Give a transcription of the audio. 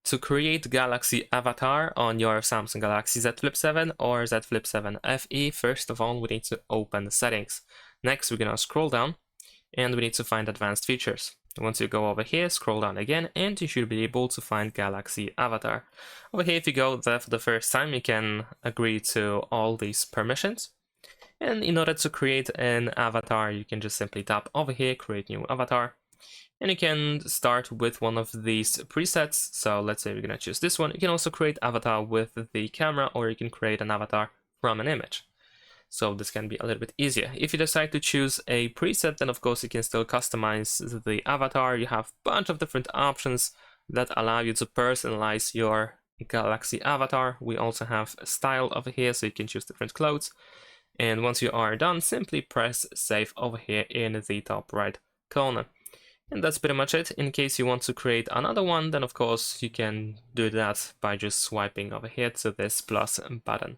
To create Galaxy Avatar on your Samsung Galaxy Z Flip 7 or Z Flip 7 FE, first of all, we need to open the settings. Next, we're gonna scroll down and we need to find advanced features. Once you go over here, scroll down again, and you should be able to find Galaxy Avatar. Over here, if you go there for the first time, you can agree to all these permissions. And in order to create an avatar, you can just simply tap over here, create new avatar. And you can start with one of these presets. So let's say we're gonna choose this one. You can also create avatar with the camera, or you can create an avatar from an image. So this can be a little bit easier. If you decide to choose a preset, then of course you can still customize the avatar. You have a bunch of different options that allow you to personalize your Galaxy avatar. We also have style over here, so you can choose different clothes. And once you are done, simply press save over here in the top right corner. And that's pretty much it. In case you want to create another one, then of course you can do that by just swiping over here to this plus button.